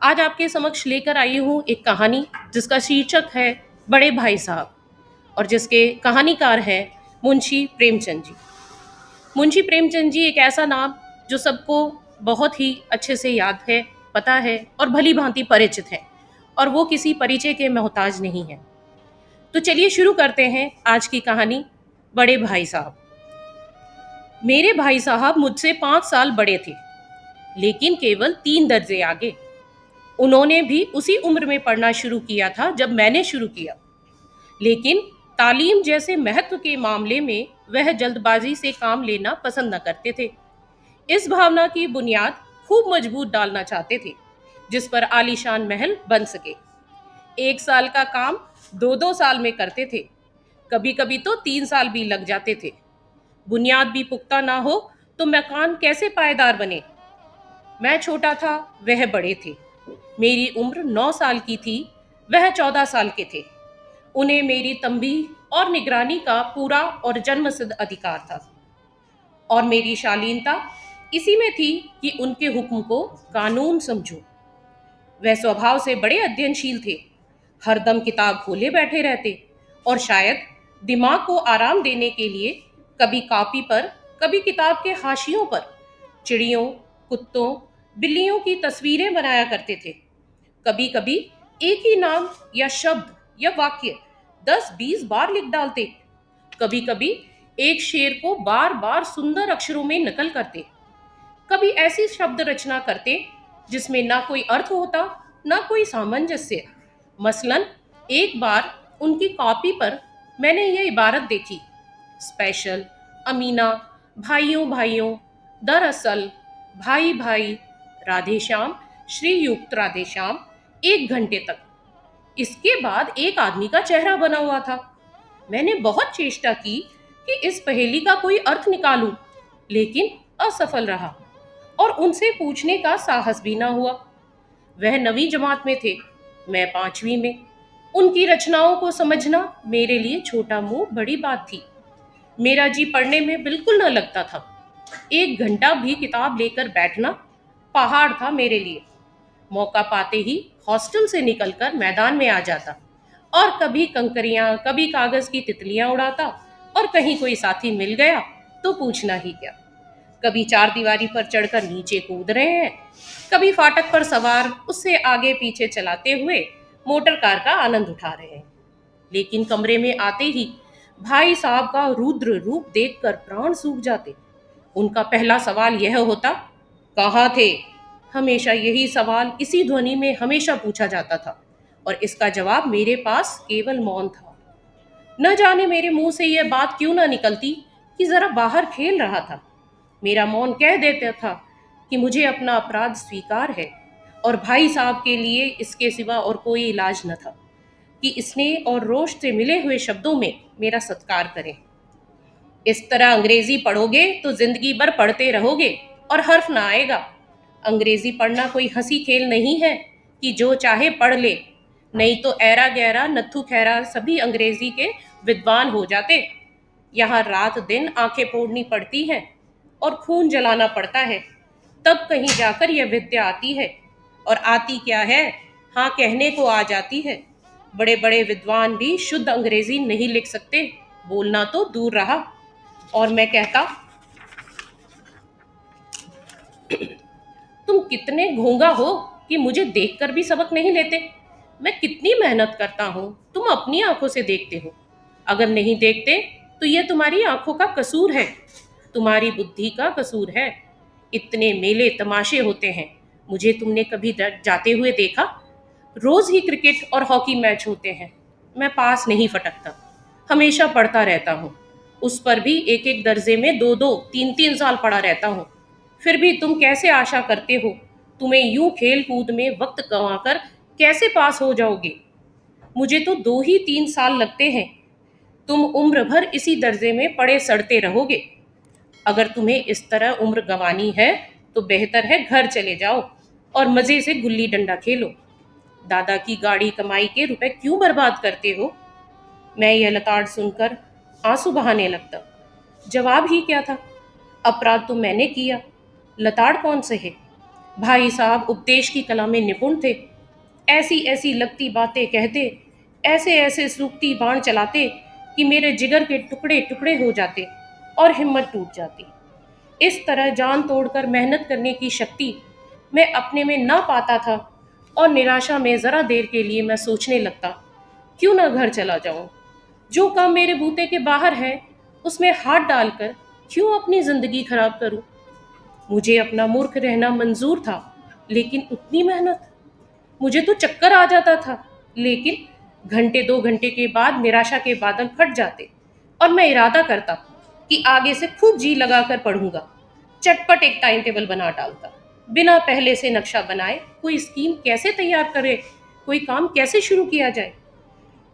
आज आपके समक्ष लेकर आई हूँ एक कहानी जिसका शीर्षक है बड़े भाई साहब और जिसके कहानीकार हैं मुंशी प्रेमचंद जी। मुंशी प्रेमचंद जी एक ऐसा नाम जो सबको बहुत ही अच्छे से याद है, पता है और भली भांति परिचित है, और वो किसी परिचय के मोहताज नहीं है। तो चलिए शुरू करते हैं आज की कहानी। बड़े भाई साहब। मेरे भाई साहब मुझसे 5 साल बड़े थे, लेकिन केवल 3 दर्जे आगे। उन्होंने भी उसी उम्र में पढ़ना शुरू किया था जब मैंने शुरू किया, लेकिन तालीम जैसे महत्व के मामले में वह जल्दबाजी से काम लेना पसंद न करते थे। इस भावना की बुनियाद खूब मजबूत डालना चाहते थे, जिस पर आलीशान महल बन सके। 1 साल का काम 2-2 साल में करते थे, कभी कभी तो 3 साल भी लग जाते थे। बुनियाद भी पुख्ता ना हो तो मकान कैसे पायदार बने। मैं छोटा था, वह बड़े थे। मेरी उम्र 9 साल की थी, वह 14 साल के थे। उन्हें मेरी तंबीह और निगरानी का पूरा और जन्मसिद्ध अधिकार था, और मेरी शालीनता इसी में थी कि उनके हुक्म को कानून समझूं। वह स्वभाव से बड़े अध्ययनशील थे, हरदम किताब खोले बैठे रहते, और शायद दिमाग को आराम देने के लिए कभी कॉपी पर, कभी किताब के हाशियों पर चिड़ियों, कुत्तों, बिल्लियों की तस्वीरें बनाया करते थे। कभी कभी एक ही नाम या शब्द या वाक्य 10-20 बार लिख डालते। कभी कभी एक शेर को बार बार सुंदर अक्षरों में नकल करते। कभी ऐसी शब्द रचना करते जिसमें ना कोई अर्थ होता, ना कोई सामंजस्य। मसलन एक बार उनकी कॉपी पर मैंने यह इबारत देखी: स्पेशल, अमीना, भाइयों भाइयों, दरअसल, भाई भाई, राधेश्याम, श्रीयुक्त राधेश्याम, 1 घंटे तक। इसके बाद एक आदमी का चेहरा बना हुआ था। मैंने बहुत चेष्टा की कि इस पहेली का कोई अर्थ निकालूं, लेकिन असफल रहा, और उनसे पूछने का साहस भी ना हुआ। वह 9वीं जमात में थे, मैं 5वीं में। उनकी रचनाओं को समझना मेरे लिए छोटा मुंह बड़ी बात थी। मेरा जी पढ़ने में बिल्कुल न लगता था। 1 घंटा भी किताब लेकर बैठना पहाड़ था मेरे लिए। मौका पाते ही हॉस्टल से निकलकर मैदान में आ जाता, और कभी कंकरियां, कभी कागज की तितलियां उड़ाता, और कहीं कोई साथी मिल गया तो पूछना ही क्या। कभी चार दीवारी पर चढ़कर नीचे कूद रहे हैं, कभी फाटक पर सवार उससे आगे पीछे चलाते हुए मोटर कार का आनंद उठा रहे हैं। लेकिन कमरे में आते ही भाई साहब का रुद्र रूप देखकर प्राण सूख जाते। उनका पहला सवाल यह होता: कहाँ थे? हमेशा यही सवाल इसी ध्वनि में हमेशा पूछा जाता था, और इसका जवाब मेरे पास केवल मौन था। न जाने मेरे मुंह से यह बात क्यों ना निकलती कि जरा बाहर खेल रहा था। मेरा मौन कह देता था कि मुझे अपना अपराध स्वीकार है, और भाई साहब के लिए इसके सिवा और कोई इलाज न था कि स्नेह और रोष से मिले हुए शब्दों में मेरा सत्कार करें। इस तरह अंग्रेजी पढ़ोगे तो जिंदगी भर पढ़ते रहोगे और हर्फ ना आएगा। अंग्रेजी पढ़ना कोई हंसी खेल नहीं है कि जो चाहे पढ़ ले, नहीं तो ऐरा गैरा नत्थु खैरा सभी अंग्रेजी के विद्वान हो जाते। यहाँ रात दिन आंखें फोड़नी पड़ती हैं और खून जलाना पड़ता है, तब कहीं जाकर यह विद्या आती है। और आती क्या है, हाँ कहने को आ जाती है। बड़े बड़े विद्वान भी शुद्ध अंग्रेजी नहीं लिख सकते, बोलना तो दूर रहा। और मैं कहता, तुम कितने घोंगा हो कि मुझे देखकर भी सबक नहीं लेते। मैं कितनी मेहनत करता हूँ, तुम अपनी आंखों से देखते हो। अगर नहीं देखते तो यह तुम्हारी आंखों का कसूर है, तुम्हारी बुद्धि का कसूर है। इतने मेले तमाशे होते हैं, मुझे तुमने कभी जाते हुए देखा? रोज ही क्रिकेट और हॉकी मैच होते हैं, मैं पास नहीं फटकता, हमेशा पढ़ता रहता हूँ। उस पर भी एक एक दर्जे में 2-2, 3-3 साल पढ़ा रहता हूँ। फिर भी तुम कैसे आशा करते हो तुम्हें यूं खेल कूद में वक्त गंवाकर कैसे पास हो जाओगे? मुझे तो 2 ही 3 साल लगते हैं। तुम उम्र भर इसी दर्जे में पड़े सड़ते रहोगे। अगर तुम्हें इस तरह उम्र गंवानी है तो बेहतर है घर चले जाओ और मजे से गुल्ली डंडा खेलो। दादा की गाड़ी कमाई के रुपए क्यों बर्बाद करते हो? मैं यह लताड़ सुनकर आंसू बहाने लगता। जवाब ही क्या था? अपराध तो मैंने किया, लताड़ कौन से है? भाई साहब उपदेश की कला में निपुण थे। ऐसी ऐसी लगती बातें कहते, ऐसे ऐसे सूक्ति बाण चलाते कि मेरे जिगर के टुकड़े टुकड़े हो जाते और हिम्मत टूट जाती। इस तरह जान तोड़कर मेहनत करने की शक्ति मैं अपने में ना पाता था और निराशा में जरा देर के लिए मैं सोचने लगता, क्यों ना घर चला जाऊं। जो काम मेरे बूते के बाहर है उसमें हाथ डालकर क्यों अपनी जिंदगी खराब करूं। मुझे अपना मूर्ख रहना मंजूर था, लेकिन उतनी मेहनत, मुझे तो चक्कर आ जाता था। लेकिन घंटे 2 घंटे के बाद निराशा के बादल फट जाते और मैं इरादा करता कि आगे से खूब जी लगाकर पढ़ूंगा। चटपट एक टाइम टेबल बना डालता, बिना पहले से नक्शा बनाए कोई स्कीम कैसे तैयार करे, कोई काम कैसे शुरू किया जाए।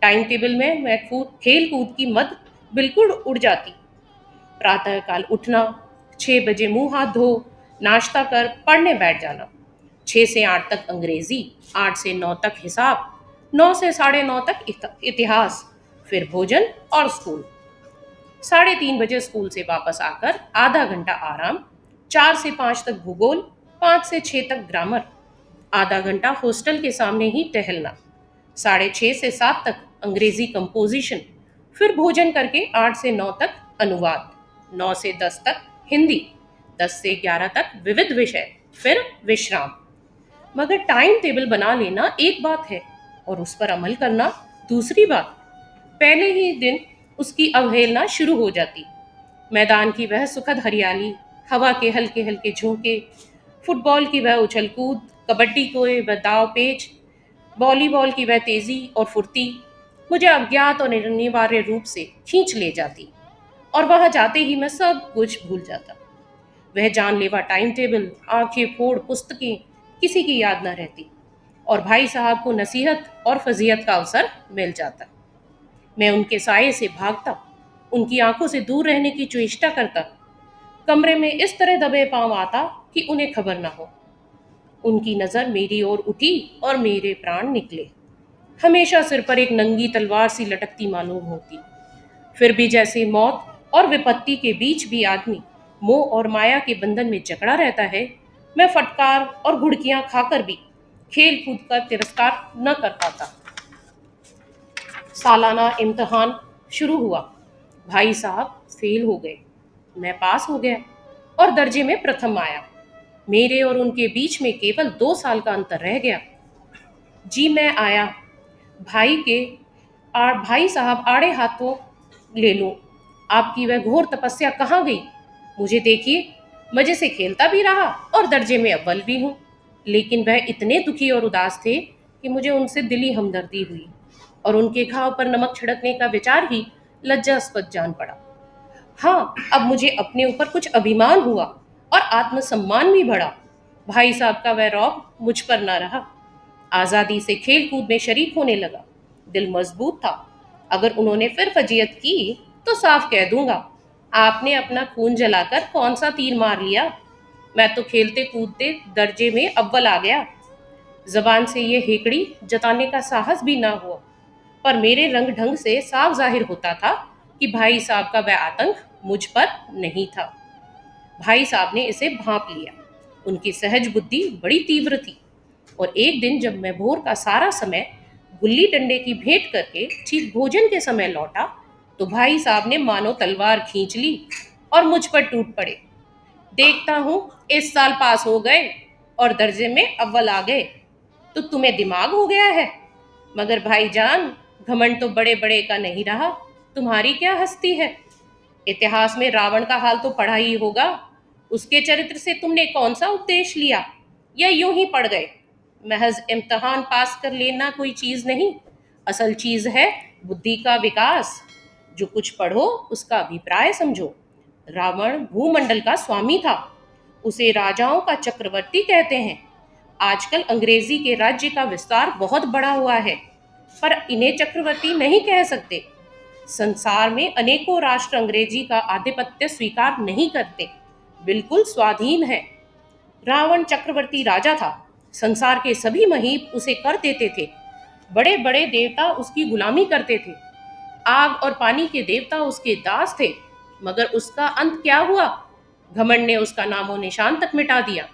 टाइम टेबल में मैं खेल कूद की मद बिल्कुल उड़ जाती। प्रातःकाल उठना, 6 बजे मुंह हाथ धो नाश्ता कर पढ़ने बैठ जाना, 6 से 8 तक अंग्रेजी, 8 से 9 तक हिसाब, 9 से 9:30 तक इतिहास, फिर भोजन और स्कूल। 3:30 बजे स्कूल से वापस आकर आधा घंटा आराम, 4 से 5 तक भूगोल, 5 से 6 तक ग्रामर, आधा घंटा हॉस्टल के सामने ही टहलना, 6:30 से 7 तक अंग्रेजी कंपोजिशन, फिर भोजन करके 8 से 9 तक अनुवाद, 9 से 10 तक हिंदी, 10 से 11 तक विविध विषय, फिर विश्राम। मगर टाइम टेबल बना लेना एक बात है और उस पर अमल करना दूसरी बात। पहले ही दिन उसकी अवहेलना शुरू हो जाती। मैदान की वह सुखद हरियाली, हवा के हल्के हल्के झोंके, फुटबॉल की वह उछल कूद, कबड्डी को वह दाव पेच, वॉलीबॉल की वह तेजी और फुर्ती मुझे अज्ञात और अनिवार्य रूप से खींच ले जाती और वहां जाते ही मैं सब कुछ भूल जाता। वह जानलेवा टाइम टेबल, आंखें फोड़ पुस्तकें, किसी की याद न रहती और भाई साहब को नसीहत और फजीहत का अवसर मिल जाता। मैं उनके साये से भागता, उनकी आंखों से दूर रहने की चेष्टा करता, कमरे में इस तरह दबे पांव आता कि उन्हें खबर ना हो। उनकी नजर मेरी ओर उठी और मेरे प्राण निकले। हमेशा सिर पर एक नंगी तलवार सी लटकती मालूम होती। फिर भी जैसे मौत और विपत्ति के बीच भी आदमी मोह और माया के बंधन में जकड़ा रहता है, मैं फटकार और घुड़कियां खाकर भी खेल कूद का तिरस्कार न कर पाता। सालाना इम्तिहान शुरू हुआ। भाई साहब फेल हो गए, मैं पास हो गया और दर्जे में प्रथम आया। मेरे और उनके बीच में केवल 2 साल का अंतर रह गया। जी मैं आया, भाई साहब आड़े हाथों ले लूं, आपकी वह घोर तपस्या कहाँ गई। मुझे देखिए, मजे से खेलता भी रहा और दर्जे में अव्वल भी हूँ। लेकिन वह इतने दुखी और उदास थे कि मुझे उनसे दिली हमदर्दी हुई और उनके घाव पर नमक छिड़कने का विचार ही लज्जास्पद जान पड़ा। हाँ, अब मुझे अपने ऊपर कुछ अभिमान हुआ और आत्मसम्मान भी बढ़ा। भाई साहब का वह रौब मुझ पर न रहा। आज़ादी से खेल कूद में शरीक होने लगा। दिल मजबूत था। अगर उन्होंने फिर फजीयत की तो साफ कह दूंगा, आपने अपना खून जलाकर कौन सा तीर मार लिया। मैं तो खेलते कूदते दर्जे में अव्वल आ गया। जबान से ये हेकड़ी जताने का साहस भी ना हुआ, पर मेरे रंग ढंग से साफ जाहिर होता था कि भाई साहब का वह आतंक मुझ पर नहीं था। भाई साहब ने इसे भांप लिया। उनकी सहज बुद्धि बड़ी तीव्र थी और एक दिन जब मैं भोर का सारा समय गुल्ली डंडे की भेंट करके ठीक भोजन के समय लौटा, तो भाई साहब ने मानो तलवार खींच ली और मुझ पर टूट पड़े। देखता हूँ इस साल पास हो गए और दर्जे में अव्वल आ गए, तो तुम्हें दिमाग हो गया है। मगर भाईजान, घमंड तो बड़े बड़े का नहीं रहा, तुम्हारी क्या हस्ती है। इतिहास में रावण का हाल तो पढ़ा ही होगा। उसके चरित्र से तुमने कौन सा उपदेश लिया, या यूं ही पढ़ गए। महज इम्तहान पास कर लेना कोई चीज नहीं, असल चीज है बुद्धि का विकास। जो कुछ पढ़ो उसका अभिप्राय समझो। रावण भूमंडल का स्वामी था, उसे राजाओं का चक्रवर्ती कहते हैं। आजकल अंग्रेजी के राज्य का विस्तार बहुत बड़ा हुआ है, पर इन्हें चक्रवर्ती नहीं कह सकते। संसार में अनेकों राष्ट्र अंग्रेजी का आधिपत्य स्वीकार नहीं करते, बिल्कुल स्वाधीन है। रावण चक्रवर्ती राजा था। संसार के सभी महीप उसे कर देते थे। बड़े बड़े देवता उसकी गुलामी करते थे। आग और पानी के देवता उसके दास थे। मगर उसका अंत क्या हुआ? घमंड ने उसका नामो निशान तक मिटा दिया।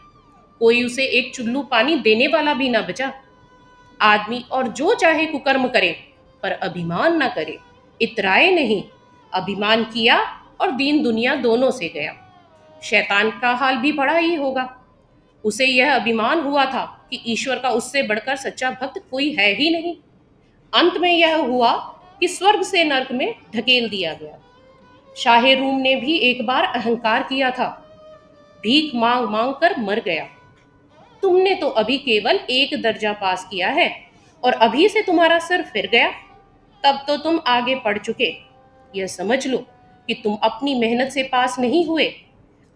कोई उसे एक चुल्लू पानी देने वाला भी ना बचा। आदमी और जो चाहे कुकर्म करे, पर अभिमान ना करे, इतराए नहीं। अभिमान किया और दीन दुनिया दोनों से गया। शैतान का हाल भी बड़ा ही होगा। उसे यह अभिमान हुआ था कि ईश्वर का उससे बढ़कर सच्चा भक्त कोई है ही नहीं। अंत में यह हुआ कि स्वर्ग से नरक में ढकेल दिया गया। शाहे रूम ने भी एक बार अहंकार किया था, भीख मांग मांग कर मर गया। तुमने तो अभी केवल एक दर्जा पास किया है और अभी से तुम्हारा सिर फिर गया। तब तो तुम आगे पढ़ चुके। यह समझ लो कि तुम अपनी मेहनत से पास नहीं हुए।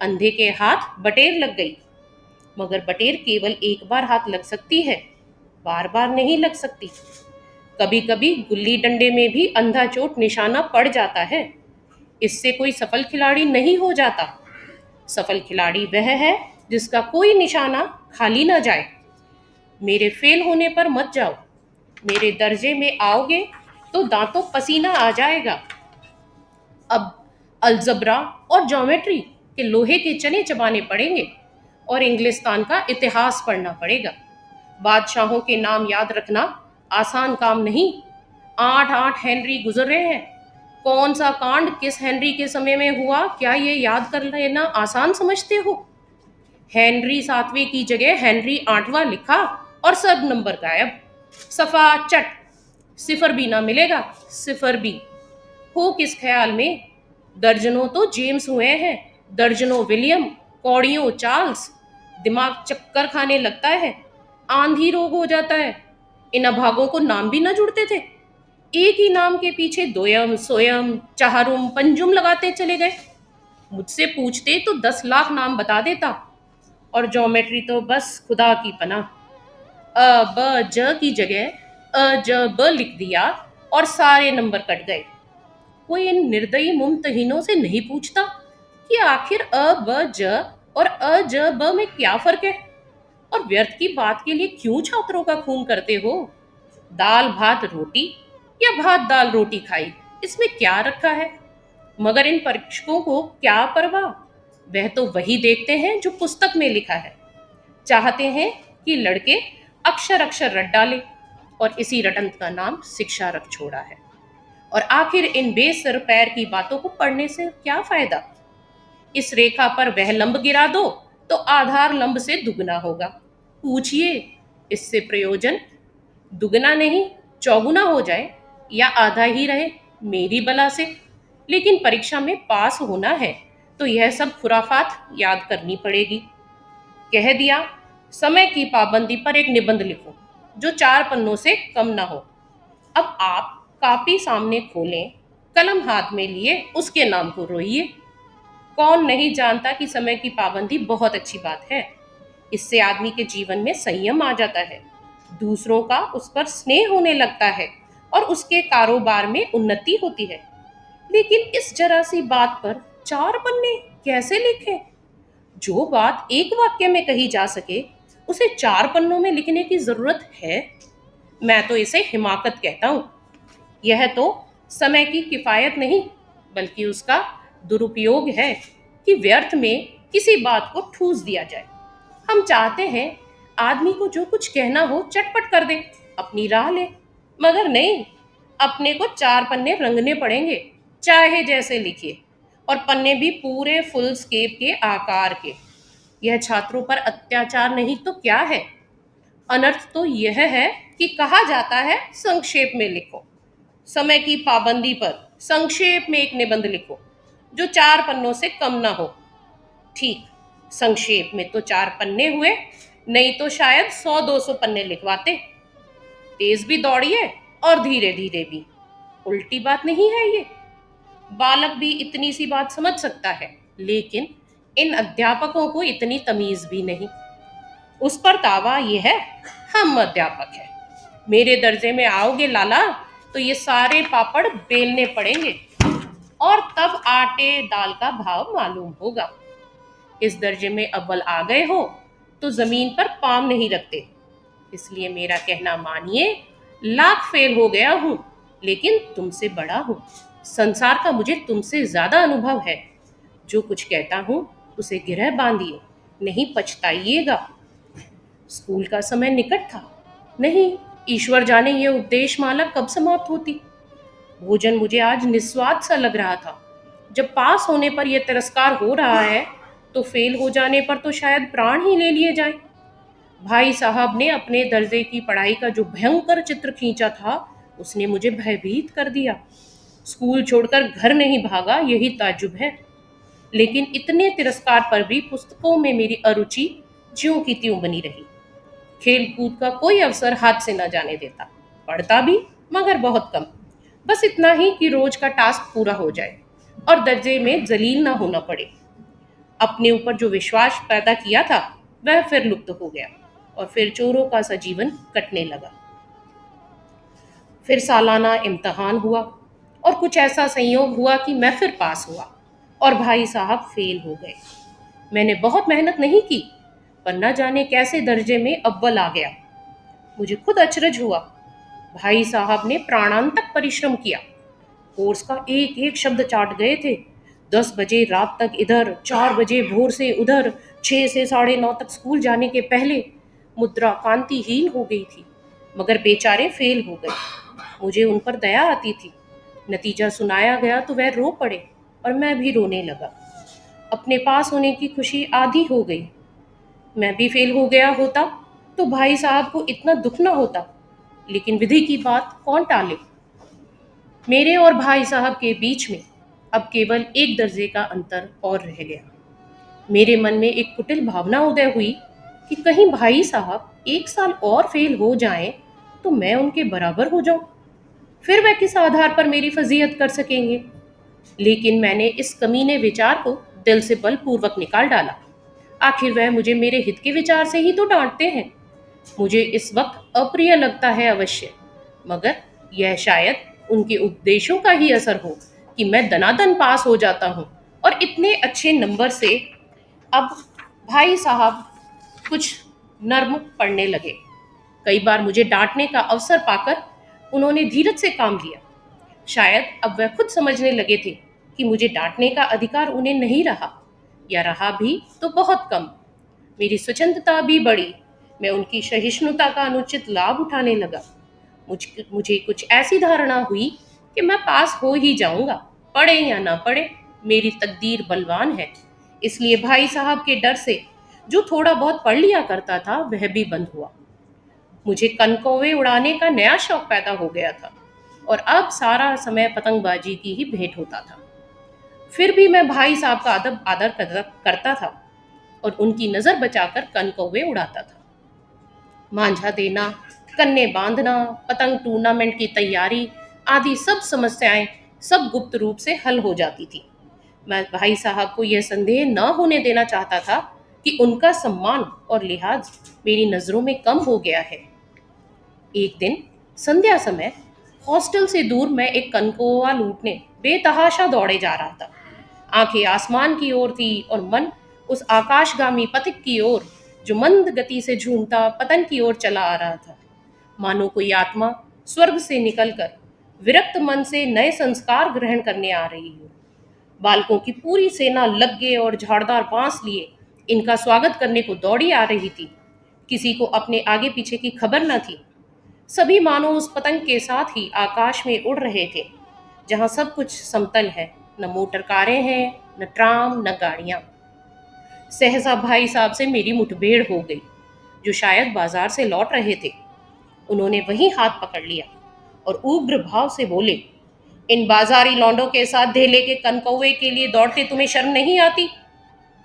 अंधे के हाथ बटेर लग गई, मगर बटेर केवल एक बार हाथ लग सकती है, बार बार नहीं लग सकती। कभी कभी गुल्ली डंडे में भी अंधा चोट निशाना पड़ जाता है। इससे कोई सफल खिलाड़ी नहीं हो जाता। सफल खिलाड़ी वह है जिसका कोई निशाना खाली ना जाए। मेरे फेल होने पर मत जाओ। मेरे दर्जे में आओगे तो दांतों पसीना आ जाएगा। अब अलजबरा और ज्योमेट्री के लोहे के चने चबाने पड़ेंगे और इंग्लिस्तान का इतिहास पढ़ना पड़ेगा। बादशाहों के नाम याद रखना आसान काम नहीं। 8 हेनरी गुजर रहे हैं। कौन सा कांड किस हेनरी के समय में हुआ, क्या ये याद कर लेना आसान समझते हो? हेनरी 7वें की जगह हेनरी 8वां लिखा और सब नंबर गायब। सफा चट, सिफर भी ना मिलेगा, सिफर भी। हो किस ख्याल में? दर्जनों तो जेम्स हुए हैं, दर्जनों विलियम, कौड़ियों चार्ल्स। दिमाग चक्कर खाने लगता है, आंधी रोग हो जाता है। इन अभागों को नाम भी न जुड़ते थे। एक ही नाम के पीछे दोयम सोयम चाहरुम पंजुम लगाते चले गए। मुझसे पूछते तो 10 लाख नाम बता देता। और ज्योमेट्री तो बस खुदा की पनाह। अ ब ज की जगह अ ज ब लिख दिया और सारे नंबर कट गए। कोई इन निर्दयी मुमतहिनों से नहीं पूछता कि आखिर अ ब ज और अ ज ब में क्या फर्क है, और व्यर्थ की बात के लिए क्यों छात्रों का खून करते हो? दाल भात रोटी या भात दाल रोटी खाई, इसमें क्या रखा है? मगर इन परीक्षकों को क्या परवाह? वह तो वही देखते हैं जो पुस्तक में लिखा है। चाहते हैं कि लड़के अक्षर अक्षर रट डालें, और इसी रटंत का नाम शिक्षा रख छोड़ा है। और आखिर इन बेसर पैर की बातों को पढ़ने से क्या फायदा? इस रेखा पर वह लंब गिरा दो तो आधार लंब से दुगना होगा। पूछिए, इससे प्रयोजन दुगना नहीं चौगुना हो जाए या आधा ही रहे, मेरी बला से। लेकिन परीक्षा में पास होना है तो यह सब खुराफात याद करनी पड़ेगी। कह दिया, समय की पाबंदी पर एक निबंध लिखो जो 4 पन्नों से कम ना हो। अब आप कापी सामने खोलें, कलम हाथ में लिए उसके नाम को रोइए। कौन नहीं जानता कि समय की पाबंदी बहुत अच्छी बात है। इससे आदमी के जीवन में संयम आ जाता है, दूसरों का उस पर स्नेह होने लगता है और उसके कारोबार में उन्नति होती है। लेकिन इस जरा सी बात पर 4 पन्ने कैसे लिखे? जो बात एक वाक्य में कही जा सके उसे 4 पन्नों में लिखने की जरूरत है? मैं तो इसे हिमाकत कहता हूँ। यह तो समय की किफायत नहीं, बल्कि उसका दुरुपयोग है कि व्यर्थ में किसी बात को ठूस दिया जाए। हम चाहते हैं आदमी को जो कुछ कहना हो चटपट कर दे, अपनी राह ले। मगर नहीं, अपने को 4 पन्ने रंगने पड़ेंगे, चाहे जैसे लिखिए, और पन्ने भी पूरे फुल स्केप के आकार के। यह छात्रों पर अत्याचार नहीं तो क्या है? अनर्थ तो यह है कि कहा जाता है संक्षेप में लिखो। समय की पाबंदी पर संक्षेप में एक निबंध लिखो जो 4 पन्नों से कम ना हो। ठीक, संक्षेप में तो 4 पन्ने हुए, नहीं तो शायद 100-200 पन्ने लिखवाते। तेज भी दौड़िए और धीरे धीरे भी। उल्टी बात नहीं है ये। बालक भी इतनी सी बात समझ सकता है, लेकिन इन अध्यापकों को इतनी तमीज भी नहीं। उस पर दावा यह है, हम अध्यापक हैं। मेरे दर्जे में आओगे लाला तो ये सारे पापड़ बेलने पड़ेंगे, और तब आटे दाल का भाव मालूम होगा। इस दर्जे में अव्वल आ गए हो तो जमीन पर पाँव नहीं रखते। इसलिए मेरा कहना मानिए, लाख फेल हो गया हूं, लेकिन तुमसे बड़ा हूं। संसार का मुझे तुमसे ज्यादा अनुभव है। जो कुछ कहता हूं उसे गिरह बांधिए, नहीं पछताइएगा। स्कूल का समय निकट था। नहीं, ईश्वर जाने ये उपदेश माला कब समाप्त होती। भोजन मुझे आज निस्वाद सा लग रहा था। जब पास होने पर यह तिरस्कार हो रहा है, तो फेल हो जाने पर तो शायद प्राण ही ले लिए जाए। भाई साहब ने अपने दर्जे की पढ़ाई का जो भयंकर चित्र खींचा था, उसने मुझे भयभीत कर दिया। स्कूल छोड़कर घर नहीं भागा, यही ताज्जुब है। लेकिन इतने तिरस्कार पर भी पुस्तकों में मेरी अरुचि ज्यों की त्यों बनी रही। खेल कूद का कोई अवसर हाथ से न जाने देता। पढ़ता भी, मगर बहुत कम। बस इतना ही कि रोज का टास्क पूरा हो जाए और दर्जे में जलील ना होना पड़े। अपने ऊपर जो विश्वास पैदा किया था, वह फिर लुप्त हो गया और फिर चोरों का सा जीवन कटने लगा। फिर सालाना इम्तहान हुआ और कुछ ऐसा संयोग हुआ कि मैं फिर पास हुआ और भाई साहब फेल हो गए। मैंने बहुत मेहनत नहीं की, पर न जाने कैसे दर्जे में अव्वल आ गया। मुझे खुद अचरज हुआ। भाई साहब ने प्राणांतक परिश्रम किया। कोर्स का एक एक शब्द चाट गए थे। 10 बजे रात तक इधर, 4 बजे भोर से उधर, 6 से 9:30 तक स्कूल जाने के पहले मुद्रा कांतिहीन हो गई थी, मगर बेचारे फेल हो गए। मुझे उन पर दया आती थी। नतीजा सुनाया गया तो वह रो पड़े और मैं भी रोने लगा। अपने पास होने की खुशी आधी हो गई। मैं भी फेल हो गया होता तो भाई साहब को इतना दुख न होता, लेकिन विधि की बात कौन टाले। मेरे और भाई साहब के बीच में अब केवल एक दर्जे का अंतर और रह गया। मेरे मन में एक कुटिल भावना उदय हुई कि कहीं भाई साहब 1 साल और फेल हो जाएं तो मैं उनके बराबर हो जाऊं। फिर वह किस आधार पर मेरी फजीहत कर सकेंगे। लेकिन मैंने इस कमीने विचार को दिल से बलपूर्वक निकाल डाला। आखिर वह मुझे मेरे हित के विचार से ही तो डांटते हैं। मुझे इस वक्त अप्रिय लगता है अवश्य, मगर यह शायद उनके उपदेशों का ही असर हो कि मैं दनादन पास हो जाता हूँ और इतने अच्छे नंबर से अब भाई साहब कुछ नर्म पड़ने लगे। कई बार मुझे डांटने का अवसर पाकर उन्होंने धीरज से काम लिया। शायद अब वह खुद समझने लगे थे कि मुझे डांटने का अधिकार उन्हें नहीं रहा, या रहा भी तो बहुत कम। मेरी स्वतंत्रता भी बढ़ी। मैं उनकी सहिष्णुता का अनुचित लाभ उठाने लगा। मुझे कुछ ऐसी धारणा हुई कि मैं पास हो ही जाऊंगा, पढ़े या ना पढ़े, मेरी तकदीर बलवान है। इसलिए भाई साहब के डर से जो थोड़ा बहुत पढ़ लिया करता था, वह भी बंद हुआ। मुझे कनकौवे उड़ाने का नया शौक पैदा हो गया था और अब सारा समय पतंगबाजी की ही भेंट होता था। फिर भी मैं भाई साहब का अदब आदर करता था और उनकी नज़र बचाकर कनकौवे उड़ाता था। मांझा देना, कन्ने बांधना, पतंग टूर्नामेंट की तैयारी आदि सब समस्याएं सब गुप्त रूप से हल हो जाती थी। मैं भाई साहब को यह संदेह न होने देना चाहता था कि उनका सम्मान और लिहाज मेरी नज़रों में कम हो गया है। एक दिन संध्या समय हॉस्टल से दूर मैं एक कनकौवा लूटने बेतहाशा दौड़े जा रहा था। आंखें आसमान की ओर थी और मन उस आकाशगामी पथिक की ओर जो मंद गति से झूमता पतन की ओर चला आ रहा था। मानो कोई आत्मा स्वर्ग से निकलकर विरक्त मन से नए संस्कार ग्रहण करने आ रही हो। बालकों की पूरी सेना लग्गे और झाड़दार बांस लिए इनका स्वागत करने को दौड़ी आ रही थी। किसी को अपने आगे पीछे की खबर न थी। सभी मानो उस पतंग के साथ ही आकाश में उड़ रहे थे, जहां सब कुछ समतल है। न मोटर कारें हैं, न ट्राम, न गाड़ियां। सहसा भाई साहब से मेरी मुठभेड़ हो गई, जो शायद बाजार से लौट रहे थे। उन्होंने वहीं हाथ पकड़ लिया और उग्र भाव से बोले, इन बाजारी लौंडों के साथ धेले के कनकौवे के लिए दौड़ते तुम्हें शर्म नहीं आती?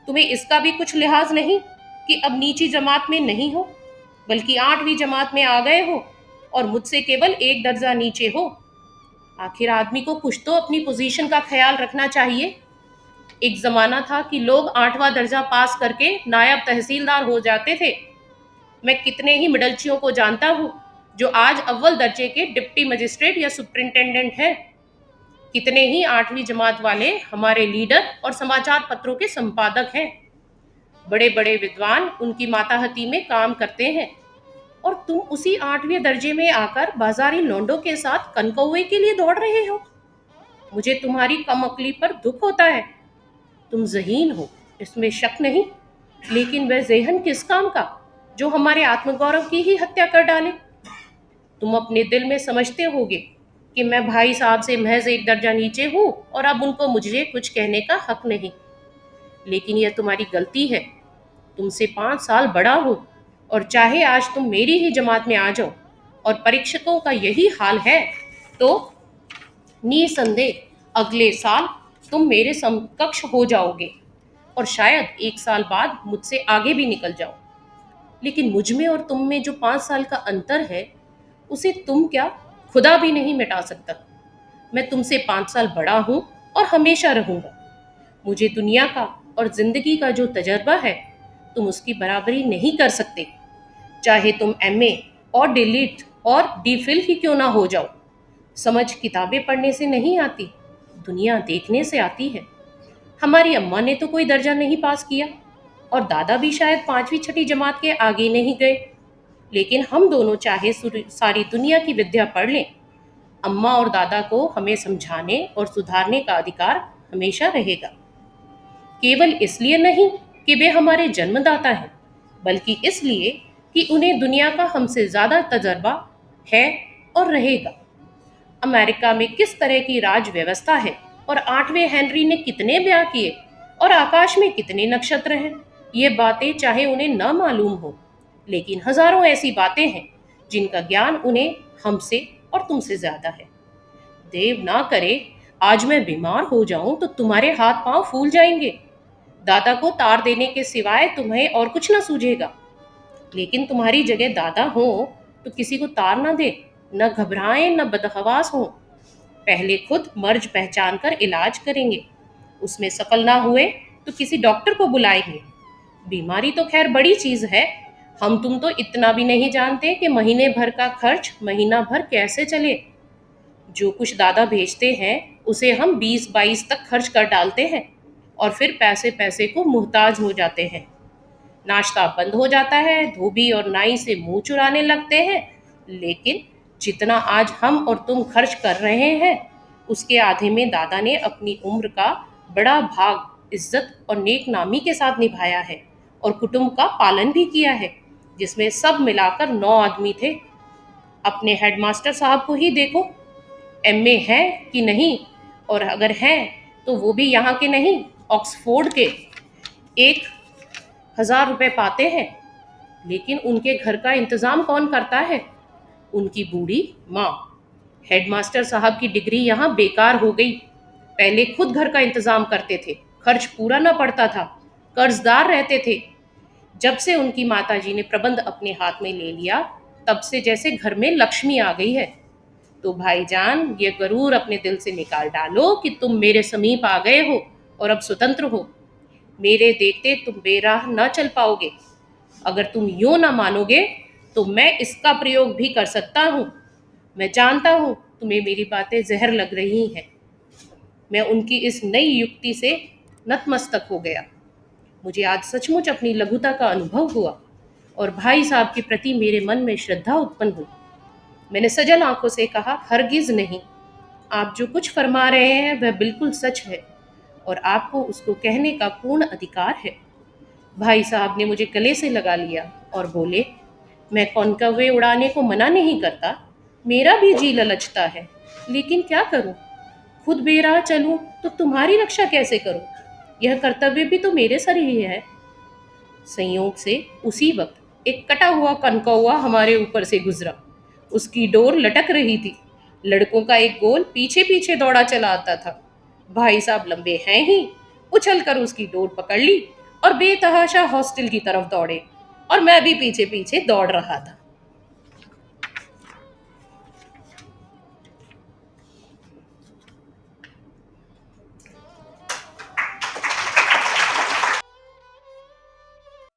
तुम्हें इसका भी कुछ लिहाज नहीं कि अब नीची जमात में नहीं हो, बल्कि 8वीं जमात में आ गए हो और मुझसे केवल एक दर्जा नीचे हो। आखिर आदमी को कुछ तो अपनी पोजीशन का ख्याल रखना चाहिए। एक जमाना था कि लोग 8वां दर्जा पास करके नायब तहसीलदार हो जाते थे। मैं कितने ही मिडलचियों को जानता हूँ जो आज अव्वल दर्जे के डिप्टी मजिस्ट्रेट या सुपरिंटेंडेंट हैं। कितने ही 8वीं जमात वाले हमारे लीडर और समाचार पत्रों के संपादक हैं। बड़े बड़े विद्वान उनकी माताहती में काम करते हैं, और तुम उसी 8वें दर्जे में आकर बाजारी लौंडों के साथ कनकौवे के लिए दौड़ रहे हो। मुझे तुम्हारी कम अकली पर दुख होता है। तुम ज़हीन हो, इसमें शक नहीं, लेकिन वह ज़ेहन किस काम का? जो हमारे आत्मगौरव की ही हत्या कर डाले। तुम अपने दिल में समझते होगे कि मैं भाई साहब से महज एक दर्जा नीचे हूं और अब उनको मुझे कुछ कहने का हक नहीं। लेकिन यह तुम्हारी गलती है। तुमसे 5 साल बड़ा हूं और चाहे आज तुम मेरी ही जमात में आ जाओ और परीक्षकों का यही हाल है, तो निसंदेह अगले साल तुम मेरे समकक्ष हो जाओगे और शायद 1 साल बाद मुझसे आगे भी निकल जाओ। लेकिन मुझ में और तुम में जो 5 साल का अंतर है, उसे तुम क्या, खुदा भी नहीं मिटा सकता। मैं तुमसे 5 साल बड़ा हूं और हमेशा रहूंगा। मुझे दुनिया का और जिंदगी का जो तजर्बा है, तुम उसकी बराबरी नहीं कर सकते। चाहे तुम एमए और डिलीट और डीफिल ही क्यों ना हो जाओ। समझ किताबें पढ़ने से नहीं आती, दुनिया देखने से आती है। हमारी अम्मा ने तो कोई दर्जा नहीं पास किया और दादा भी शायद 5वीं 6ठी जमात के आगे नहीं गए। लेकिन हम दोनों चाहे सारी दुनिया की विद्या पढ़ लें, अम्मा और दादा को हमें समझाने और सुधारने का अधिकार हमेशा रहेगा। केवल इसलिए नहीं कि वे हमारे जन्मदाता हैं, बल्कि इसलिए कि उन्हें दुनिया का हमसे ज़्यादा तजर्बा है और रहेगा। अमेरिका में किस तरह की राज व्यवस्था है और 8वें हेनरी ने कितने ब्याह किए और आकाश में कितने नक्षत्र हैं, ये बातें चाहे उन्हें न मालूम हो, लेकिन हजारों ऐसी बातें हैं जिनका ज्ञान उन्हें हमसे और तुमसे ज्यादा है। देव ना करे आज मैं बीमार हो जाऊं तो तुम्हारे हाथ पांव फूल जाएंगे। दादा को तार देने के सिवाय तुम्हें और कुछ ना सूझेगा। लेकिन तुम्हारी जगह दादा हो तो किसी को तार ना दे, न घबराएं न बदहवास हो। पहले खुद मर्ज पहचान कर इलाज करेंगे, उसमें सफल ना हुए तो किसी डॉक्टर को बुलाएंगे। बीमारी तो खैर बड़ी चीज है, हम तुम तो इतना भी नहीं जानते कि महीने भर का खर्च महीना भर कैसे चले। जो कुछ दादा भेजते हैं उसे हम 20-22 तक खर्च कर डालते हैं और फिर पैसे पैसे को मुहताज हो जाते हैं। नाश्ता बंद हो जाता है, धोबी और नाई से मुंह चुराने लगते हैं। लेकिन जितना आज हम और तुम खर्च कर रहे हैं, उसके आधे में दादा ने अपनी उम्र का बड़ा भाग इज्जत और नेक नामी के साथ निभाया है और कुटुंब का पालन भी किया है, जिसमें सब मिलाकर 9 आदमी थे। अपने हेडमास्टर साहब को ही देखो, एमए है कि नहीं, और अगर हैं तो वो भी यहाँ के नहीं, ऑक्सफोर्ड के। 1,000 रुपये पाते हैं, लेकिन उनके घर का इंतजाम कौन करता है? उनकी बूढ़ी माँ। हेडमास्टर साहब की डिग्री यहाँ बेकार हो गई। पहले खुद घर का इंतजाम करते थे, खर्च पूरा ना पड़ता था, कर्जदार रहते थे। जब से उनकी माताजी ने प्रबंध अपने हाथ में ले लिया, तब से जैसे घर में लक्ष्मी आ गई है। तो भाईजान, ये गरूर अपने दिल से निकाल डालो कि तुम मेरे समीप आ गए हो और अब स्वतंत्र हो। मेरे देखते तुम बेराह न चल पाओगे। अगर तुम यूं ना मानोगे तो मैं इसका प्रयोग भी कर सकता हूँ। मैं जानता हूँ तुम्हें मेरी बातें जहर लग रही हैं। मैं उनकी इस नई युक्ति से नतमस्तक हो गया। मुझे आज सचमुच अपनी लघुता का अनुभव हुआ और भाई साहब के प्रति मेरे मन में श्रद्धा उत्पन्न हुई। मैंने सजल आंखों से कहा, हरगिज नहीं। आप जो कुछ फरमा रहे हैं वह बिल्कुल सच है और आपको उसको कहने का पूर्ण अधिकार है। भाई साहब ने मुझे गले से लगा लिया और बोले, मैं कौनकव्वे उड़ाने को मना नहीं करता, मेरा भी जी ललचता है, लेकिन क्या करूं? खुद बेराह चलूं तो तुम्हारी रक्षा कैसे करूं? यह कर्तव्य भी तो मेरे सर ही है। संयोग से उसी वक्त एक कटा हुआ कनकौवा हमारे ऊपर से गुजरा। उसकी डोर लटक रही थी। लड़कों का एक गोल पीछे पीछे दौड़ा चला आता था। भाई साहब लंबे हैं ही, उछल कर उसकी डोर पकड़ ली और बेतहाशा हॉस्टल की तरफ दौड़े और मैं भी पीछे पीछे दौड़ रहा था।